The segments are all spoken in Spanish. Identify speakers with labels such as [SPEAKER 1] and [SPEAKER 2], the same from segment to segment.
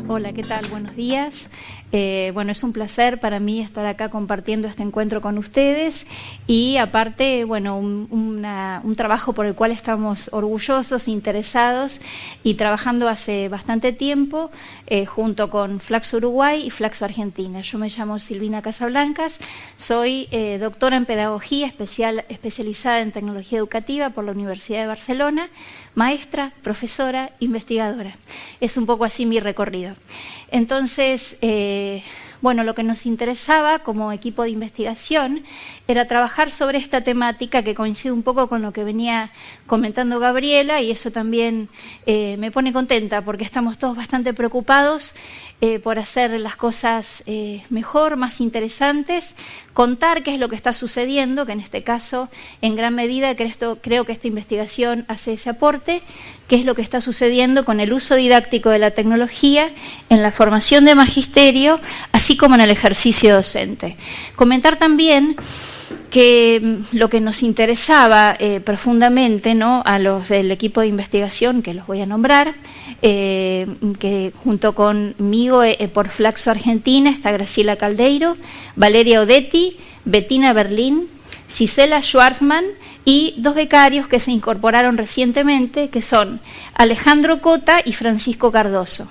[SPEAKER 1] Hola, ¿qué tal? Buenos días. Bueno, es un placer para mí estar acá compartiendo este encuentro con ustedes y aparte, bueno, un trabajo por el cual estamos orgullosos, interesados y trabajando hace bastante tiempo junto con Flaxo Uruguay y Flaxo Argentina. Yo me llamo Silvina Casablancas, soy doctora en Pedagogía especializada en Tecnología Educativa por la Universidad de Barcelona, maestra, profesora, investigadora. Es un poco así mi recorrido. Entonces, bueno, lo que nos interesaba como equipo de investigación era trabajar sobre esta temática que coincide un poco con lo que venía comentando Gabriela, y eso también me pone contenta porque estamos todos bastante preocupados por hacer las cosas mejor, más interesantes, contar qué es lo que está sucediendo, que en este caso, en gran medida, creo que esta investigación hace ese aporte, qué es lo que está sucediendo con el uso didáctico de la tecnología en la formación de magisterio, así como en el ejercicio docente. Comentar también que lo que nos interesaba profundamente, ¿no?, a los del equipo de investigación, que los voy a nombrar, que junto conmigo por Flaxo Argentina está Graciela Caldeiro, Valeria Odetti, Bettina Berlín, Gisela Schwartzman y dos becarios que se incorporaron recientemente, que son Alejandro Cota y Francisco Cardoso.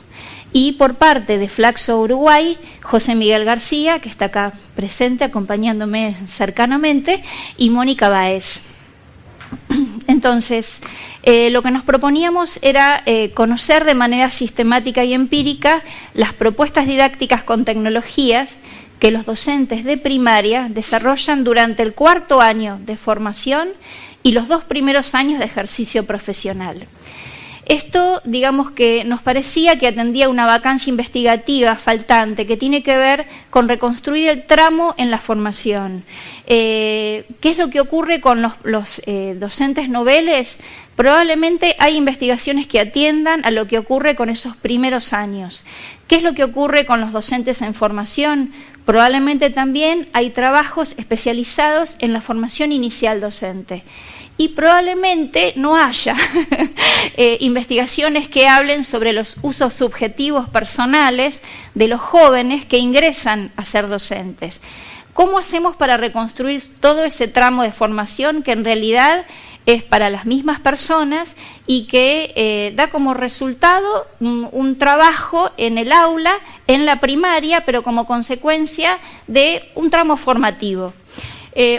[SPEAKER 1] Y por parte de Flaxo Uruguay, José Miguel García, que está acá presente acompañándome cercanamente, y Mónica Báez. Entonces, lo que nos proponíamos era conocer de manera sistemática y empírica las propuestas didácticas con tecnologías que los docentes de primaria desarrollan durante el cuarto año de formación y los 2 primeros años de ejercicio profesional. Esto, digamos que nos parecía que atendía una vacancia investigativa faltante que tiene que ver con reconstruir el tramo en la formación. ¿Qué es lo que ocurre con los docentes noveles? Probablemente hay investigaciones que atiendan a lo que ocurre con esos primeros años. ¿Qué es lo que ocurre con los docentes en formación? Probablemente también hay trabajos especializados en la formación inicial docente. Y probablemente no haya investigaciones que hablen sobre los usos subjetivos personales de los jóvenes que ingresan a ser docentes. ¿Cómo hacemos para reconstruir todo ese tramo de formación que en realidad es para las mismas personas y que da como resultado un trabajo en el aula, en la primaria, pero como consecuencia de un tramo formativo?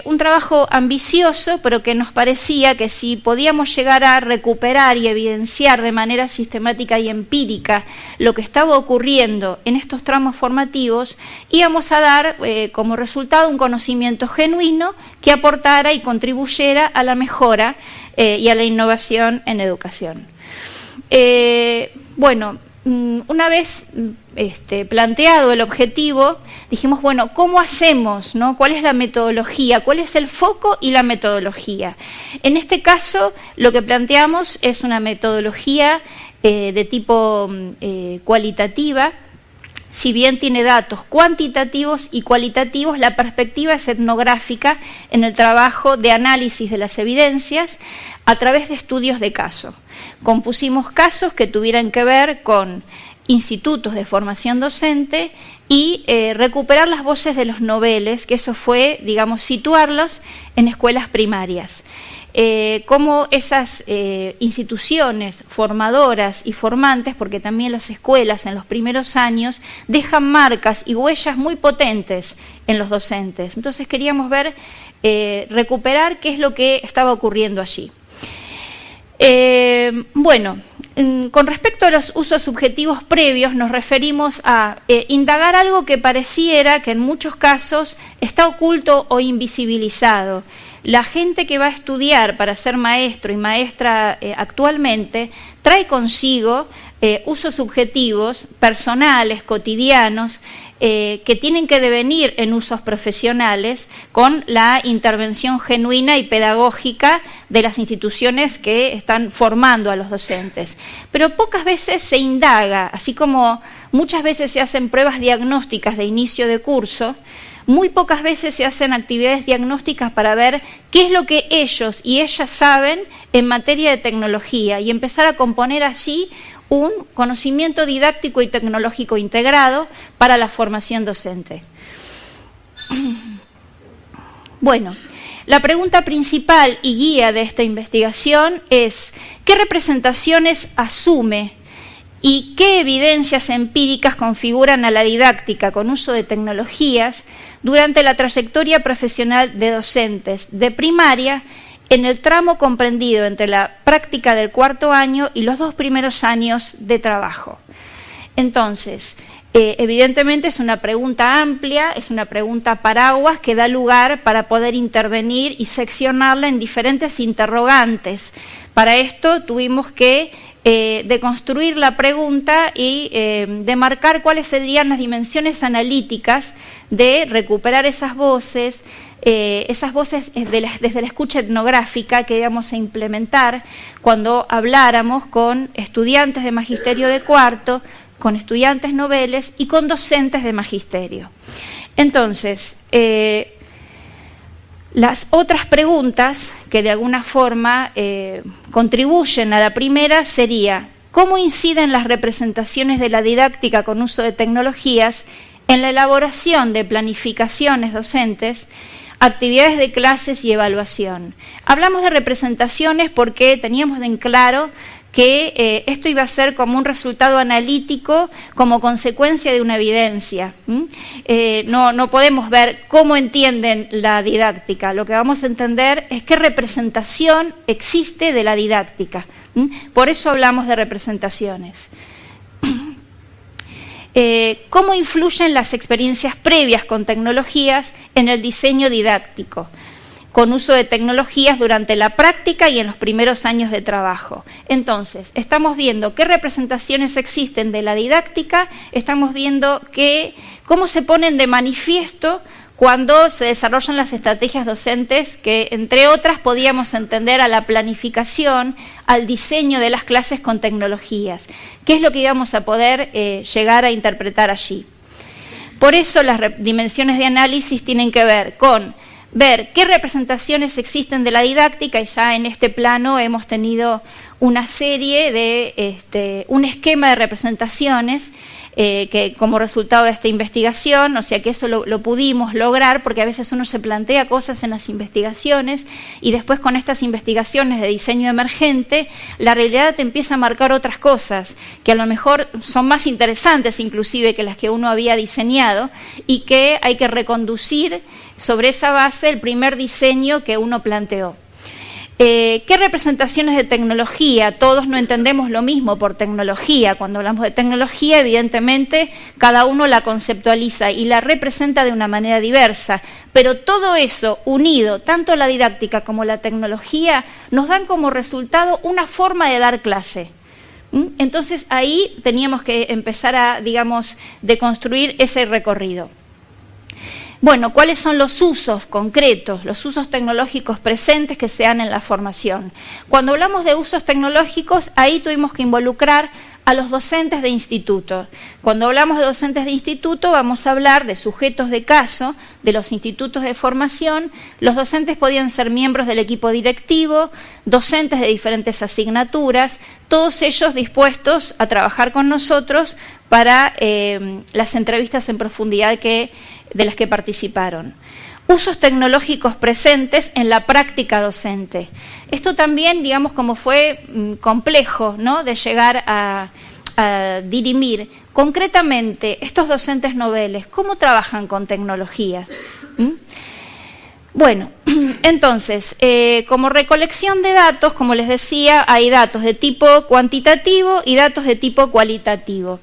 [SPEAKER 1] Un trabajo ambicioso, pero que nos parecía que si podíamos llegar a recuperar y evidenciar de manera sistemática y empírica lo que estaba ocurriendo en estos tramos formativos, íbamos a dar como resultado un conocimiento genuino que aportara y contribuyera a la mejora y a la innovación en educación. Bueno, una vez planteado el objetivo, dijimos, bueno, ¿cómo hacemos, no? ¿Cuál es la metodología? ¿Cuál es el foco y la metodología? En este caso, lo que planteamos es una metodología de tipo cualitativa. Si bien tiene datos cuantitativos y cualitativos, la perspectiva es etnográfica en el trabajo de análisis de las evidencias a través de estudios de caso. Compusimos casos que tuvieran que ver con institutos de formación docente y recuperar las voces de los noveles, que eso fue, digamos, situarlos en escuelas primarias. Cómo esas instituciones formadoras y formantes, porque también las escuelas en los primeros años dejan marcas y huellas muy potentes en los docentes. Entonces queríamos ver, recuperar qué es lo que estaba ocurriendo allí. Bueno, con respecto a los usos subjetivos previos, nos referimos a indagar algo que pareciera que en muchos casos está oculto o invisibilizado. La gente que va a estudiar para ser maestro y maestra actualmente trae consigo usos subjetivos, personales, cotidianos, que tienen que devenir en usos profesionales con la intervención genuina y pedagógica de las instituciones que están formando a los docentes. Pero pocas veces se indaga, así como muchas veces se hacen pruebas diagnósticas de inicio de curso, Muy pocas veces se hacen actividades diagnósticas para ver qué es lo que ellos y ellas saben en materia de tecnología y empezar a componer allí un conocimiento didáctico y tecnológico integrado para la formación docente. Bueno, la pregunta principal y guía de esta investigación es ¿qué representaciones asume y qué evidencias empíricas configuran a la didáctica con uso de tecnologías durante la trayectoria profesional de docentes de primaria en el tramo comprendido entre la práctica del cuarto año y los 2 primeros años de trabajo? Entonces, evidentemente es una pregunta amplia, es una pregunta paraguas que da lugar para poder intervenir y seccionarla en diferentes interrogantes. Para esto tuvimos que deconstruir la pregunta y demarcar cuáles serían las dimensiones analíticas de recuperar esas voces desde la escucha etnográfica que íbamos a implementar cuando habláramos con estudiantes de magisterio de cuarto, con estudiantes noveles y con docentes de magisterio. Entonces, las otras preguntas que de alguna forma contribuyen a la primera sería ¿cómo inciden las representaciones de la didáctica con uso de tecnologías en la elaboración de planificaciones docentes, actividades de clases y evaluación? Hablamos de representaciones porque teníamos en claro que esto iba a ser como un resultado analítico como consecuencia de una evidencia. No podemos ver cómo entienden la didáctica, lo que vamos a entender es qué representación existe de la didáctica. Por eso hablamos de representaciones. ¿Cómo influyen las experiencias previas con tecnologías en el diseño didáctico? Con uso de tecnologías durante la práctica y en los primeros años de trabajo. Entonces, estamos viendo qué representaciones existen de la didáctica, estamos viendo cómo se ponen de manifiesto cuando se desarrollan las estrategias docentes que, entre otras, podíamos entender a la planificación, al diseño de las clases con tecnologías. ¿Qué es lo que íbamos a poder llegar a interpretar allí? Por eso las dimensiones de análisis tienen que ver con ver qué representaciones existen de la didáctica, y ya en este plano hemos tenido una serie de, un esquema de representaciones que como resultado de esta investigación, o sea que eso lo pudimos lograr, porque a veces uno se plantea cosas en las investigaciones y después con estas investigaciones de diseño emergente, la realidad te empieza a marcar otras cosas que a lo mejor son más interesantes inclusive que las que uno había diseñado y que hay que reconducir sobre esa base el primer diseño que uno planteó. ¿Qué representaciones de tecnología? Todos no entendemos lo mismo por tecnología. Cuando hablamos de tecnología, evidentemente, cada uno la conceptualiza y la representa de una manera diversa. Pero todo eso unido, tanto la didáctica como la tecnología, nos dan como resultado una forma de dar clase. Entonces, ahí teníamos que empezar a, digamos, deconstruir ese recorrido. Bueno, ¿cuáles son los usos concretos, los usos tecnológicos presentes que se dan en la formación? Cuando hablamos de usos tecnológicos, ahí tuvimos que involucrar a los docentes de instituto. Cuando hablamos de docentes de instituto, vamos a hablar de sujetos de caso, de los institutos de formación. Los docentes podían ser miembros del equipo directivo, docentes de diferentes asignaturas, todos ellos dispuestos a trabajar con nosotros para las entrevistas en profundidad de las que participaron. Usos tecnológicos presentes en la práctica docente. Esto también, digamos, como fue complejo, ¿no?, de llegar a dirimir. Concretamente, estos docentes noveles, ¿cómo trabajan con tecnologías? Bueno, entonces, como recolección de datos, como les decía, hay datos de tipo cuantitativo y datos de tipo cualitativo.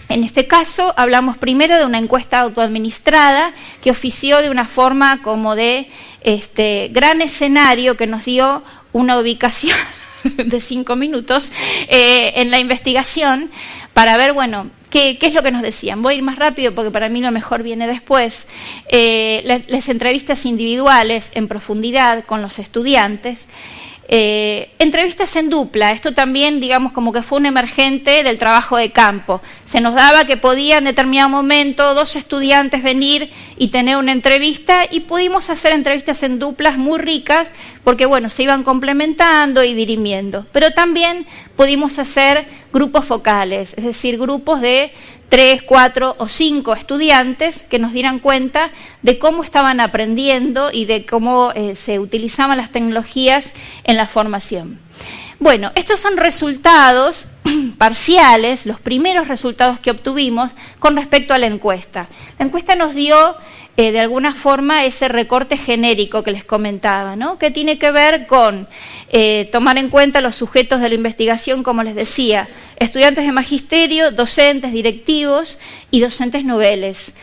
[SPEAKER 1] En este caso, hablamos primero de una encuesta autoadministrada que ofició de una forma como de gran escenario que nos dio una ubicación de 5 minutos en la investigación para ver, bueno, ¿qué es lo que nos decían? Voy a ir más rápido porque para mí lo mejor viene después. Las entrevistas individuales en profundidad con los estudiantes. Entrevistas en dupla, esto también, digamos, como que fue un emergente del trabajo de campo. se nos daba que podía en determinado momento 2 estudiantes venir y tener una entrevista, y pudimos hacer entrevistas en duplas muy ricas porque, bueno, se iban complementando y dirimiendo. Pero también pudimos hacer grupos focales, es decir, grupos de 3, 4 o 5 estudiantes que nos dieran cuenta de cómo estaban aprendiendo y de cómo se utilizaban las tecnologías en la formación. Bueno, estos son resultados parciales, los primeros resultados que obtuvimos con respecto a la encuesta. La encuesta nos dio, de alguna forma, ese recorte genérico que les comentaba, ¿no? Que tiene que ver con tomar en cuenta los sujetos de la investigación, como les decía, estudiantes de magisterio, docentes, directivos y docentes noveles.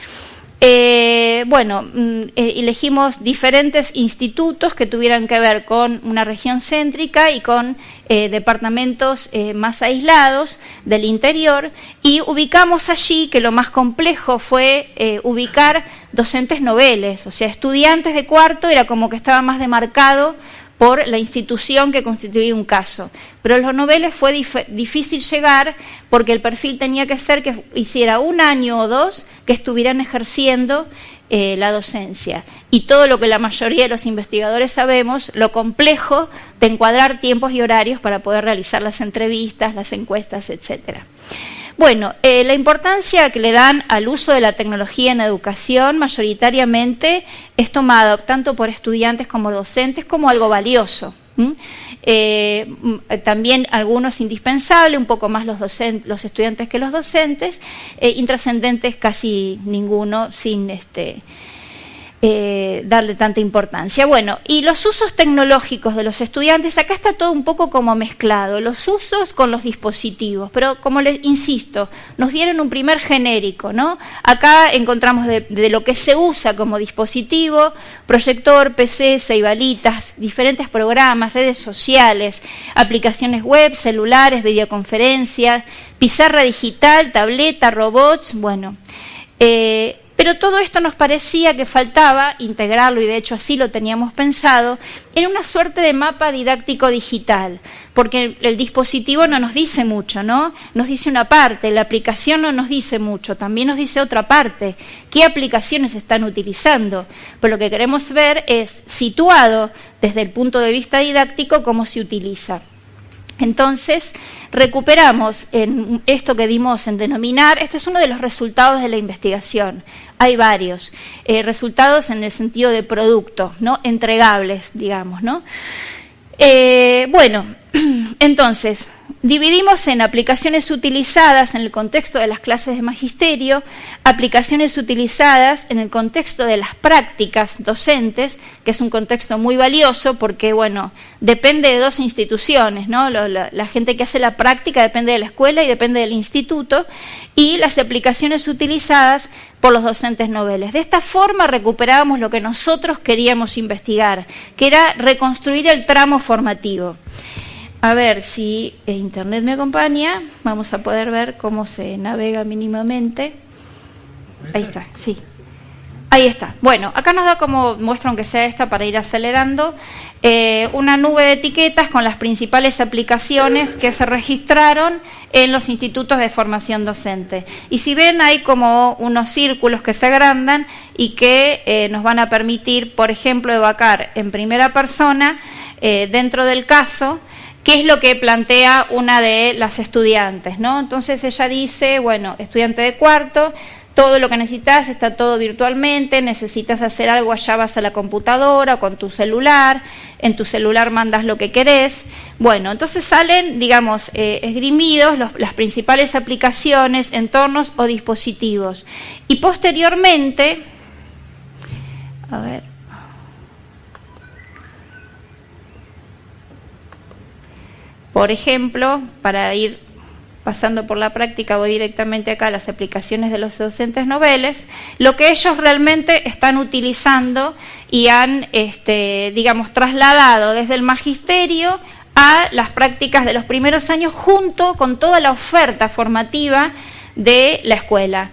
[SPEAKER 1] Elegimos diferentes institutos que tuvieran que ver con una región céntrica y con departamentos más aislados del interior, y ubicamos allí que lo más complejo fue ubicar docentes noveles, o sea, estudiantes de cuarto era como que estaba más demarcado por la institución que constituía un caso. Pero los noveles fue difícil llegar porque el perfil tenía que ser que hiciera 1 año o 2 que estuvieran ejerciendo la docencia. Y todo lo que la mayoría de los investigadores sabemos, lo complejo de encuadrar tiempos y horarios para poder realizar las entrevistas, las encuestas, etcétera. Bueno, la importancia que le dan al uso de la tecnología en educación mayoritariamente es tomada tanto por estudiantes como docentes como algo valioso. También algunos indispensables, un poco más los estudiantes que los docentes, intrascendentes casi ninguno, sin darle tanta importancia. Bueno, y los usos tecnológicos de los estudiantes, acá está todo un poco como mezclado, los usos con los dispositivos, pero como les insisto, nos dieron un primer genérico, ¿no? Acá encontramos de lo que se usa como dispositivo: proyector, PC, ceibalitas, diferentes programas, redes sociales, aplicaciones web, celulares, videoconferencias, pizarra digital, tableta, robots, bueno. Pero todo esto nos parecía que faltaba integrarlo, y de hecho así lo teníamos pensado, en una suerte de mapa didáctico digital, porque el dispositivo no nos dice mucho, ¿no? Nos dice una parte, la aplicación no nos dice mucho, también nos dice otra parte, qué aplicaciones están utilizando. Pero lo que queremos ver es, situado desde el punto de vista didáctico, cómo se utiliza. Entonces, recuperamos en esto que dimos en denominar, este es uno de los resultados de la investigación. Hay varios resultados en el sentido de producto, ¿no? Entregables, digamos, ¿no? Entonces, dividimos en aplicaciones utilizadas en el contexto de las clases de magisterio, aplicaciones utilizadas en el contexto de las prácticas docentes, que es un contexto muy valioso porque, bueno, depende de 2 instituciones, ¿no? La gente que hace la práctica depende de la escuela y depende del instituto, y las aplicaciones utilizadas por los docentes noveles. De esta forma recuperábamos lo que nosotros queríamos investigar, que era reconstruir el tramo formativo. A ver si internet me acompaña, vamos a poder ver cómo se navega mínimamente. Ahí está, sí. Ahí está. Bueno, acá nos da como muestra, aunque sea esta para ir acelerando, una nube de etiquetas con las principales aplicaciones que se registraron en los institutos de formación docente. Y si ven, hay como unos círculos que se agrandan y que nos van a permitir, por ejemplo, evocar en primera persona, dentro del caso, qué es lo que plantea una de las estudiantes, ¿no? Entonces ella dice, bueno, estudiante de cuarto, todo lo que necesitas está todo virtualmente, necesitas hacer algo, allá vas a la computadora o con tu celular, en tu celular mandas lo que querés. Bueno, entonces salen, digamos, esgrimidos las principales aplicaciones, entornos o dispositivos. Y posteriormente, a ver, por ejemplo, para ir pasando por la práctica, voy directamente acá a las aplicaciones de los docentes noveles, lo que ellos realmente están utilizando y han, digamos, trasladado desde el magisterio a las prácticas de los primeros años junto con toda la oferta formativa de la escuela.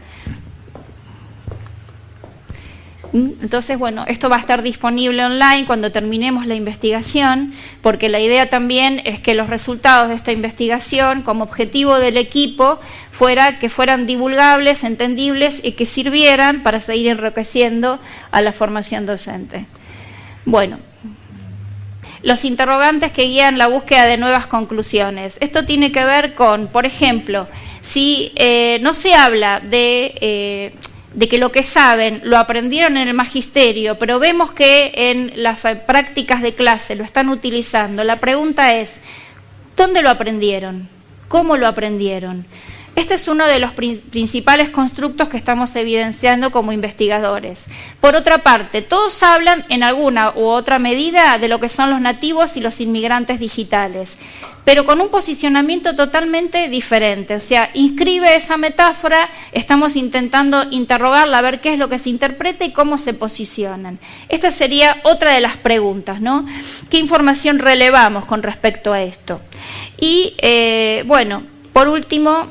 [SPEAKER 1] Entonces, bueno, esto va a estar disponible online cuando terminemos la investigación, porque la idea también es que los resultados de esta investigación, como objetivo del equipo, que fueran divulgables, entendibles y que sirvieran para seguir enriqueciendo a la formación docente. Bueno, los interrogantes que guían la búsqueda de nuevas conclusiones. Esto tiene que ver con, por ejemplo, si no se habla de que lo que saben lo aprendieron en el magisterio, pero vemos que en las prácticas de clase lo están utilizando, la pregunta es, ¿dónde lo aprendieron? ¿Cómo lo aprendieron? Este es uno de los principales constructos que estamos evidenciando como investigadores. Por otra parte, todos hablan en alguna u otra medida de lo que son los nativos y los inmigrantes digitales, pero con un posicionamiento totalmente diferente. O sea, inscribe esa metáfora, estamos intentando interrogarla, a ver qué es lo que se interpreta y cómo se posicionan. Esta sería otra de las preguntas, ¿no? ¿Qué información relevamos con respecto a esto? Y, bueno, por último,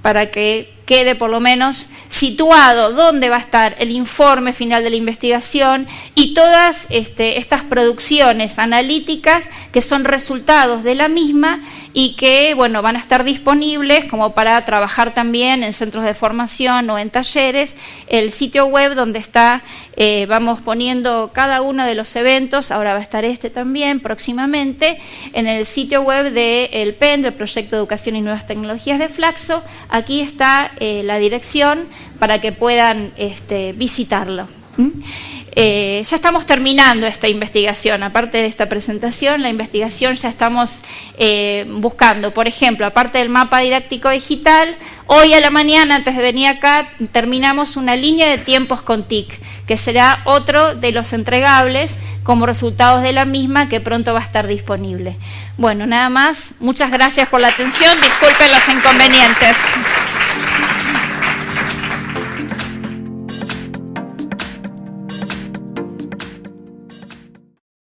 [SPEAKER 1] para que quede por lo menos situado dónde va a estar el informe final de la investigación y todas estas producciones analíticas que son resultados de la misma y que, bueno, van a estar disponibles como para trabajar también en centros de formación o en talleres. El sitio web donde está, vamos poniendo cada uno de los eventos, ahora va a estar este también próximamente, en el sitio web del PEN, del Proyecto de Educación y Nuevas Tecnologías de Flaxo. Aquí está la dirección para que puedan visitarlo. Ya estamos terminando esta investigación, aparte de esta presentación, la investigación ya estamos buscando, por ejemplo, aparte del mapa didáctico digital, hoy a la mañana, antes de venir acá, terminamos una línea de tiempos con TIC, que será otro de los entregables como resultados de la misma que pronto va a estar disponible. Bueno, nada más, muchas gracias por la atención, disculpen los inconvenientes.